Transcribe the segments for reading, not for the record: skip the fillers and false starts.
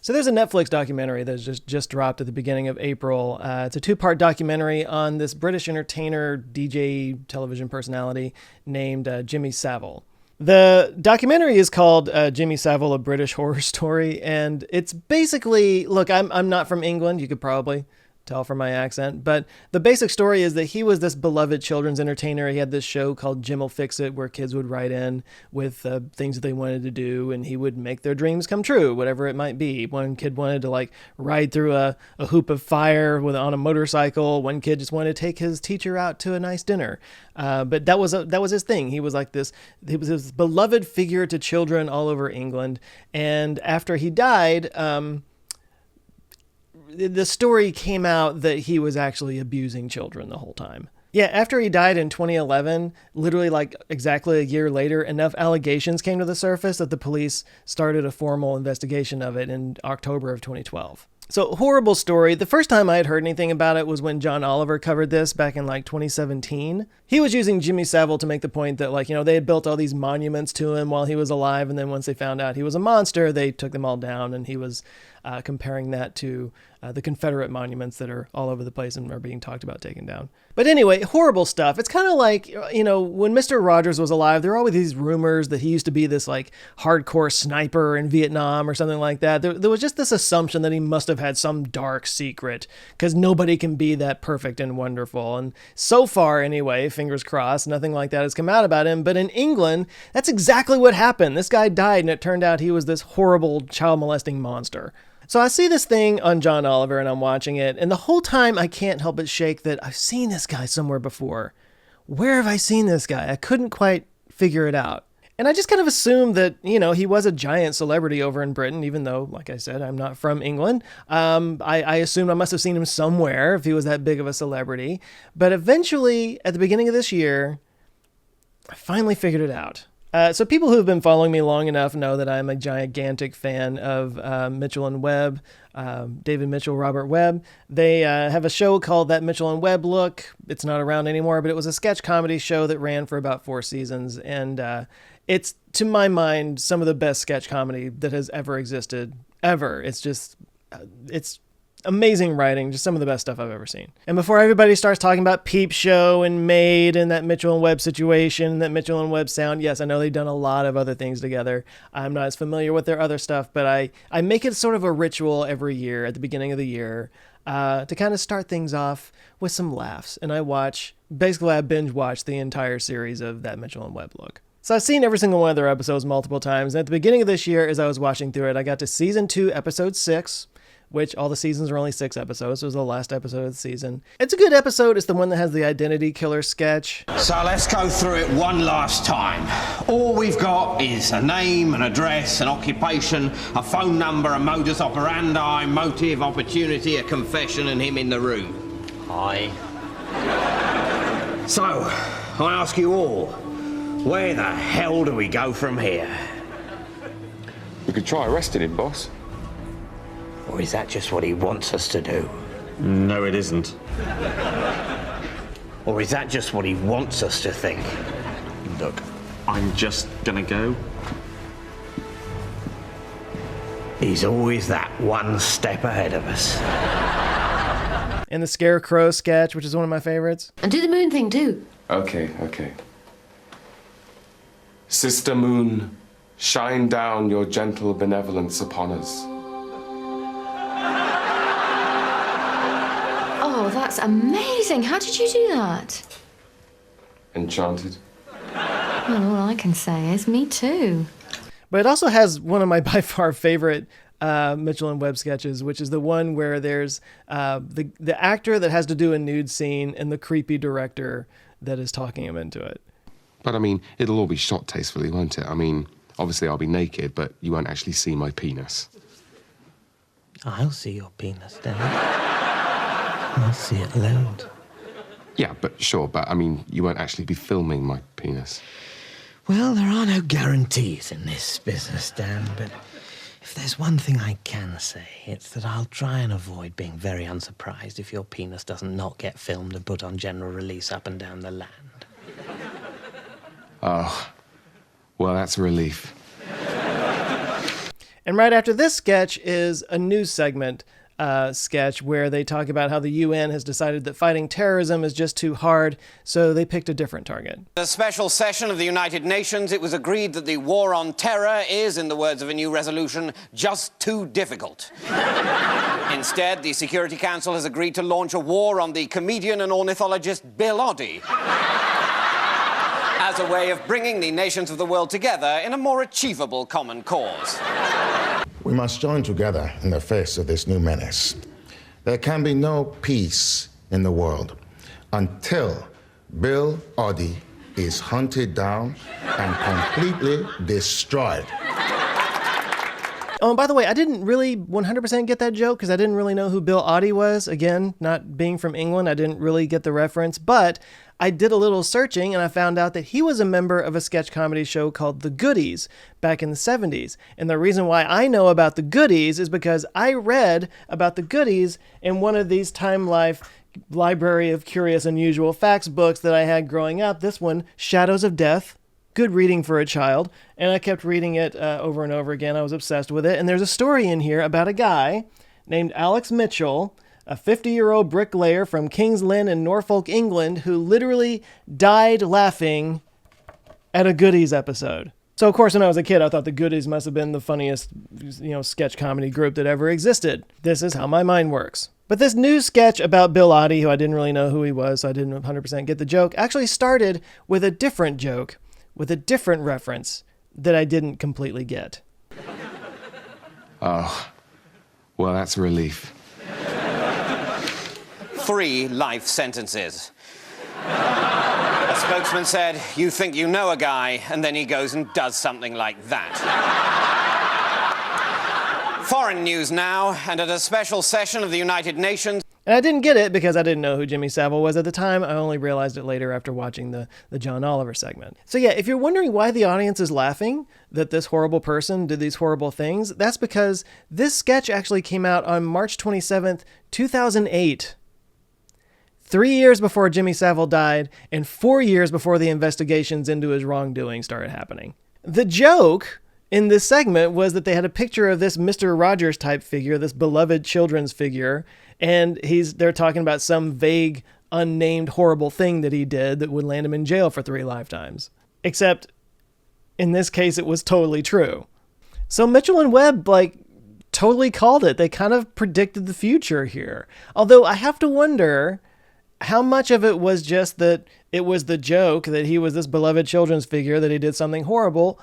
So there's a Netflix documentary that's just dropped at the beginning of April. It's a 2-part documentary on this British entertainer, DJ, television personality named Jimmy Savile. The documentary is called Jimmy Savile, A British Horror Story, and it's basically, look, I'm not from England, you could probably tell from my accent, but the basic story is that he was this beloved children's entertainer. He had this show called Jim'll Fix It, where kids would write in with things that they wanted to do, and he would make their dreams come true, whatever it might be. One kid wanted to like ride through a hoop of fire on a motorcycle. One kid just wanted to take his teacher out to a nice dinner. But that was his thing. He was like this. He was this beloved figure to children all over England. And after he died, the story came out that he was actually abusing children the whole time. Yeah, after he died in 2011, literally like exactly a year later, enough allegations came to the surface that the police started a formal investigation of it in October of 2012. So, horrible story. The first time I had heard anything about it was when John Oliver covered this back in like 2017. He was using Jimmy Savile to make the point that, like, you know, they had built all these monuments to him while he was alive, and then once they found out he was a monster, they took them all down, and he was comparing that to the Confederate monuments that are all over the place and are being talked about taken down. But anyway, horrible stuff. It's kind of like, you know, when Mr. Rogers was alive, there were always these rumors that he used to be this like hardcore sniper in Vietnam or something like that. There was just this assumption that he must have had some dark secret, because nobody can be that perfect and wonderful. And so far, anyway, fingers crossed, nothing like that has come out about him. But in England, that's exactly what happened. This guy died, and it turned out he was this horrible child molesting monster. So I see this thing on John Oliver and I'm watching it, and the whole time I can't help but shake that I've seen this guy somewhere before. Where have I seen this guy? I couldn't quite figure it out. And I just kind of assumed that, you know, he was a giant celebrity over in Britain, even though, like I said, I'm not from England. I assumed I must have seen him somewhere if he was that big of a celebrity. But eventually, at the beginning of this year, I finally figured it out. So people who have been following me long enough know that I'm a gigantic fan of Mitchell and Webb, David Mitchell, Robert Webb. They have a show called That Mitchell and Webb Look. It's not around anymore, but it was a sketch comedy show that ran for about 4 seasons. And it's, to my mind, some of the best sketch comedy that has ever existed, ever. It's just, it's amazing writing, just some of the best stuff I've ever seen. And before everybody starts talking about Peep Show and Maid and that Mitchell and Webb situation, that Mitchell and Webb sound, yes, I know they've done a lot of other things together. I'm not as familiar with their other stuff, but I make it sort of a ritual every year at the beginning of the year to kind of start things off with some laughs. And I binge watch the entire series of That Mitchell and Webb Look. So I've seen every single one of their episodes multiple times. And at the beginning of this year, as I was watching through it, I got to season 2, episode 6, which all the seasons are only 6 episodes. So it was the last episode of the season. It's a good episode. It's the one that has the identity killer sketch. So let's go through it one last time. All we've got is a name, an address, an occupation, a phone number, a modus operandi, motive, opportunity, a confession, and him in the room. Hi. So, I ask you all, where the hell do we go from here? We could try arresting him, boss. Or is that just what he wants us to do? No, it isn't. Or is that just what he wants us to think? Look, I'm just gonna go. He's always that one step ahead of us. And the Scarecrow sketch, which is one of my favorites. And do the moon thing too. Okay. Sister Moon, shine down your gentle benevolence upon us. Oh, that's amazing. How did you do that? Enchanted. Well, all I can say is me too. But it also has one of my by far favorite Mitchell and Webb sketches, which is the one where there's the actor that has to do a nude scene and the creepy director that is talking him into it. But I mean, it'll all be shot tastefully, won't it? I mean, obviously I'll be naked, but you won't actually see my penis. I'll see your penis, then. I'll see it loads. Yeah, but sure, but I mean, you won't actually be filming my penis. Well, there are no guarantees in this business, Dan, but if there's one thing I can say, it's that I'll try and avoid being very unsurprised if your penis doesn't not get filmed and put on general release up and down the land. Oh, well, that's a relief. And right after this sketch is a news segment sketch where they talk about how the UN has decided that fighting terrorism is just too hard, so they picked a different target. In a special session of the United Nations, it was agreed that the war on terror is, in the words of a new resolution, just too difficult. Instead, the Security Council has agreed to launch a war on the comedian and ornithologist Bill Oddie as a way of bringing the nations of the world together in a more achievable common cause. We must join together in the face of this new menace. There can be no peace in the world until Bill Oddie is hunted down and completely destroyed. Oh, and by the way, I didn't really 100% get that joke because I didn't really know who Bill Oddie was. Again, not being from England, I didn't really get the reference, but I did a little searching and I found out that he was a member of a sketch comedy show called The Goodies back in the 70s. And the reason why I know about The Goodies is because I read about The Goodies in one of these Time Life Library of Curious Unusual Facts books that I had growing up. This one, Shadows of Death. Good reading for a child, and I kept reading it over and over again. I was obsessed with it, and there's a story in here about a guy named Alex Mitchell, a 50-year-old bricklayer from King's Lynn in Norfolk, England, who literally died laughing at a Goodies episode. So, of course, when I was a kid, I thought the Goodies must have been the funniest, sketch comedy group that ever existed. This is how my mind works. But this new sketch about Bill Oddie, who I didn't really know who he was, so I didn't 100% get the joke, actually started with a different joke, with a different reference that I didn't completely get. Oh, well, that's a relief. 3 life sentences. A spokesman said, "You think you know a guy," and then he goes and does something like that. Foreign news now, and at a special session of the United Nations. And I didn't get it because I didn't know who Jimmy Savile was at the time. I only realized it later after watching the John Oliver segment. So yeah, if you're wondering why the audience is laughing that this horrible person did these horrible things, that's because this sketch actually came out on March 27th, 2008. 3 years before Jimmy Savile died and 4 years before the investigations into his wrongdoing started happening. The joke in this segment was that they had a picture of this Mr. Rogers type figure, this beloved children's figure, and they're talking about some vague, unnamed, horrible thing that he did that would land him in jail for 3 lifetimes. Except, in this case, it was totally true. So Mitchell and Webb, totally called it. They kind of predicted the future here. Although I have to wonder how much of it was just that it was the joke that he was this beloved children's figure, that he did something horrible,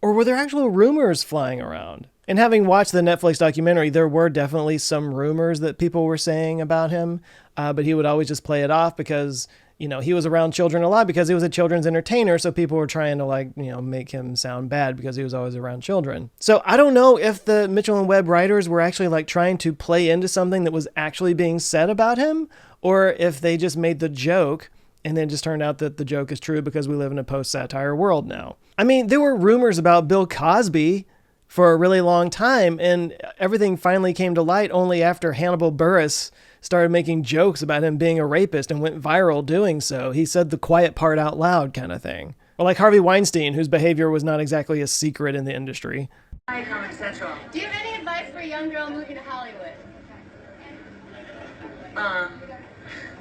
or were there actual rumors flying around? And having watched the Netflix documentary, there were definitely some rumors that people were saying about him, but he would always just play it off because, he was around children a lot because he was a children's entertainer, so people were trying to, make him sound bad because he was always around children. So I don't know if the Mitchell and Webb writers were actually, trying to play into something that was actually being said about him, or if they just made the joke and then just turned out that the joke is true because we live in a post-satire world now. I mean, there were rumors about Bill Cosby for a really long time, and everything finally came to light only after Hannibal Buress started making jokes about him being a rapist and went viral doing so. He said the quiet part out loud kind of thing. Or like Harvey Weinstein, whose behavior was not exactly a secret in the industry. Hi, Comic Central. Do you have any advice for a young girl moving to Hollywood?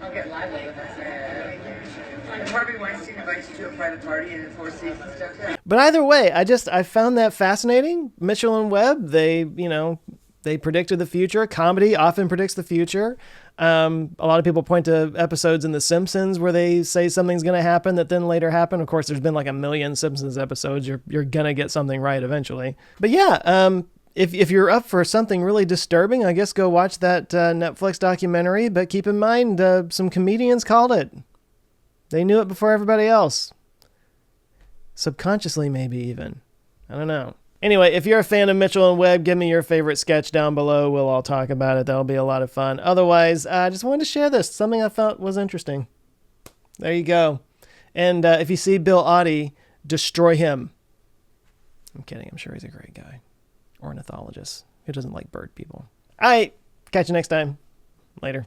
I'll get lively with us. Harvey Weinstein invites you to a private party in the Four Seasons downtown. But either way, I found that fascinating. Mitchell and Webb, they predicted the future. Comedy often predicts the future. A lot of people point to episodes in The Simpsons where they say something's going to happen that then later happened. Of course, there's been a million Simpsons episodes. You're going to get something right eventually. But yeah, if you're up for something really disturbing, I guess go watch that Netflix documentary. But keep in mind, some comedians called it. They knew it before everybody else. Subconsciously, maybe even. I don't know. Anyway, if you're a fan of Mitchell and Webb, give me your favorite sketch down below. We'll all talk about it. That'll be a lot of fun. Otherwise, I just wanted to share this. Something I thought was interesting. There you go. And if you see Bill Oddie, destroy him. I'm kidding. I'm sure he's a great guy. Ornithologist who doesn't like bird people. All right. Catch you next time. Later.